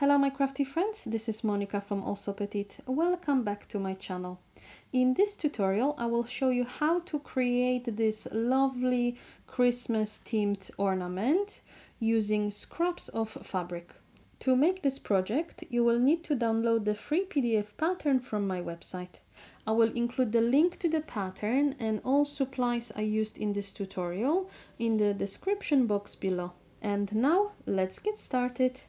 Hello my crafty friends, this is Monica from Allsewpetite. Welcome back to my channel. In this tutorial I will show you how to create this lovely Christmas themed ornament using scraps of fabric. To make this project you will need to download the free PDF pattern from my website. I will include the link to the pattern and all supplies I used in this tutorial in the description box below. And now let's get started.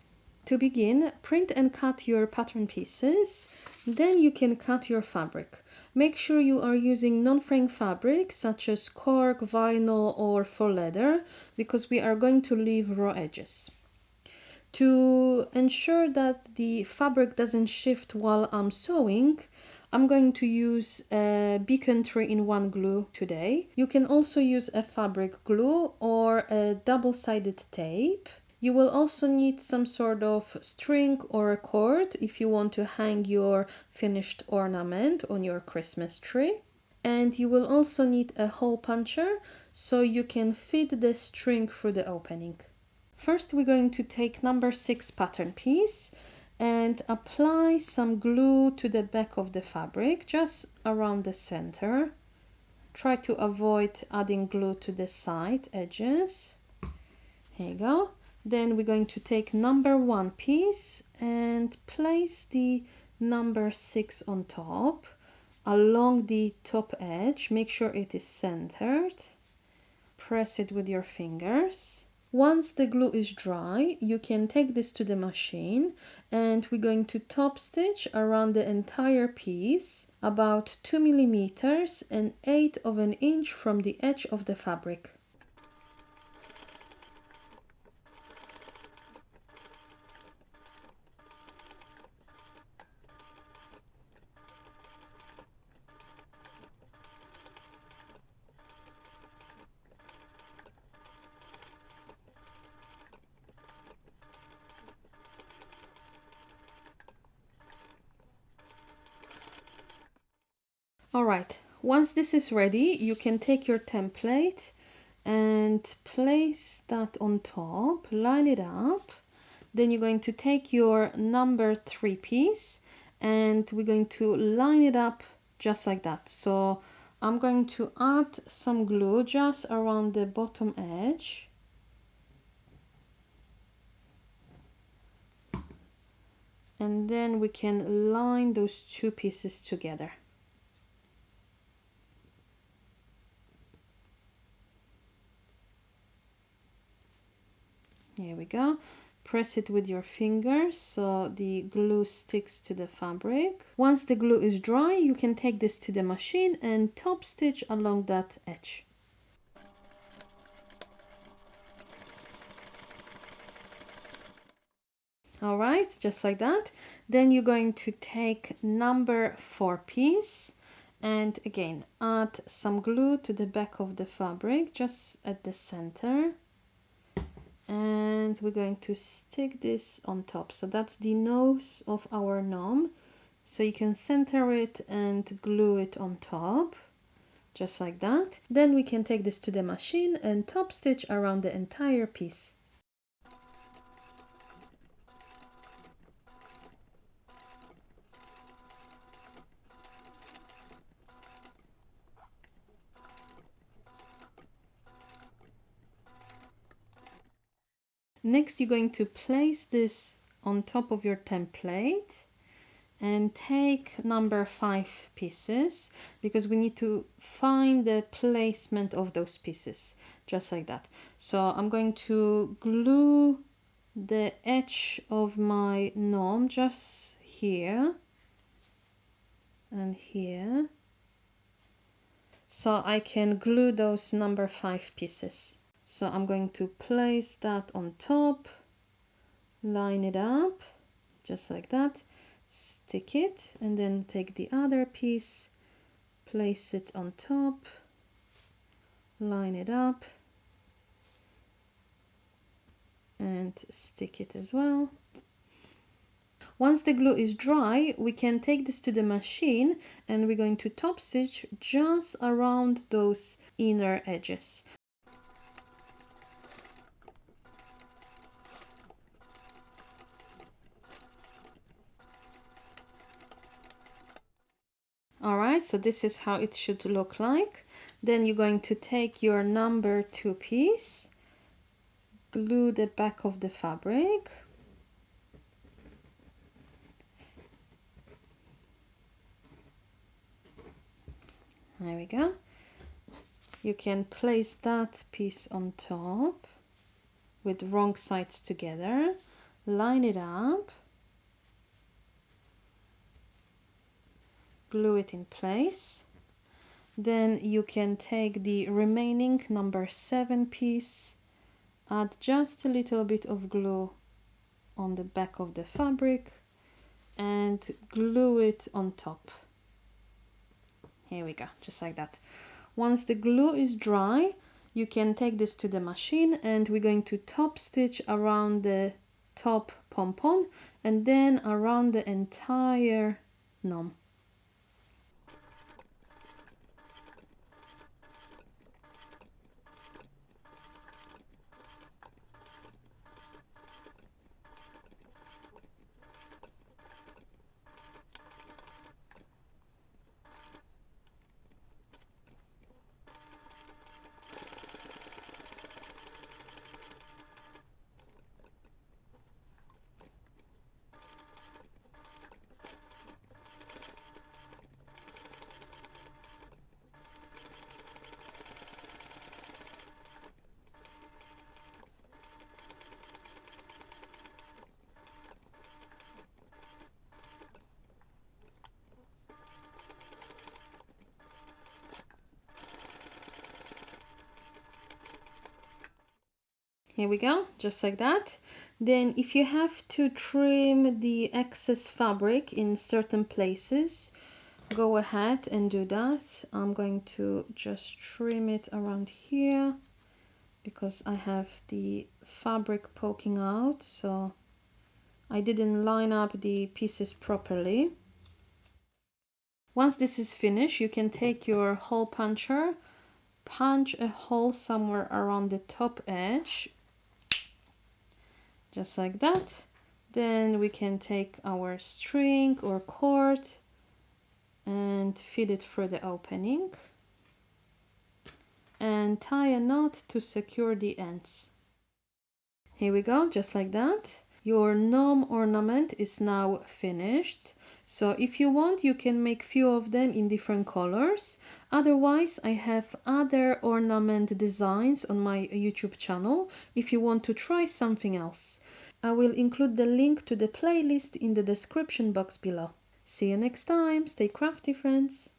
To begin, print and cut your pattern pieces, then you can cut your fabric. Make sure you are using non-fraying fabric such as cork, vinyl or faux leather because we are going to leave raw edges. To ensure that the fabric doesn't shift while I'm sewing, I'm going to use a beacon 3-in-1 glue today. You can also use a fabric glue or a double-sided tape. You will also need some sort of string or a cord if you want to hang your finished ornament on your Christmas tree. And you will also need a hole puncher so you can fit the string through the opening. First we're going to take number 6 pattern piece and apply some glue to the back of the fabric, just around the center. Try to avoid adding glue to the side edges. Here you go. Then we're going to take number 1 piece and place the number 6 on top along the top edge. Make sure it is centered. Press it with your fingers. Once the glue is dry, you can take this to the machine and we're going to top stitch around the entire piece about 2 millimeters and 1/8 of an inch from the edge of the fabric. Alright, once this is ready, you can take your template and place that on top, line it up. Then you're going to take your number 3 piece and we're going to line it up just like that. So I'm going to add some glue just around the bottom edge. And then we can line those 2 pieces together. Here we go. Press it with your fingers so the glue sticks to the fabric. Once the glue is dry, you can take this to the machine and top stitch along that edge. Alright, just like that. Then you're going to take number 4 piece and again add some glue to the back of the fabric just at the center. And we're going to stick this on top. So that's the nose of our gnome. So you can center it and glue it on top, just like that. Then we can take this to the machine and top stitch around the entire piece. Next, you're going to place this on top of your template and take number 5 pieces because we need to find the placement of those pieces, just like that. So I'm going to glue the edge of my gnome just here and here so I can glue those number 5 pieces. So I'm going to place that on top, line it up, just like that, stick it, and then take the other piece, place it on top, line it up, and stick it as well. Once the glue is dry, we can take this to the machine and we're going to top stitch just around those inner edges. Alright, so this is how it should look like. Then you're going to take your number 2 piece, glue the back of the fabric. There we go. You can place that piece on top with wrong sides together, line it up, glue it in place. Then you can take the remaining number 7 piece, add just a little bit of glue on the back of the fabric and glue it on top. Here we go, just like that. Once the glue is dry, you can take this to the machine and we're going to top stitch around the top pom-pom and then around the entire gnome. Here we go, just like that. Then if you have to trim the excess fabric in certain places, go ahead and do that. I'm going to just trim it around here because I have the fabric poking out, so I didn't line up the pieces properly. Once this is finished, you can take your hole puncher, punch a hole somewhere around the top edge, just like that. Then we can take our string or cord and feed it through the opening and tie a knot to secure the ends. Here we go, just like that. Your gnome ornament is now finished. So if you want, you can make few of them in different colors. Otherwise, I have other ornament designs on my YouTube channel if you want to try something else. I will include the link to the playlist in the description box below. See you next time. Stay crafty, friends.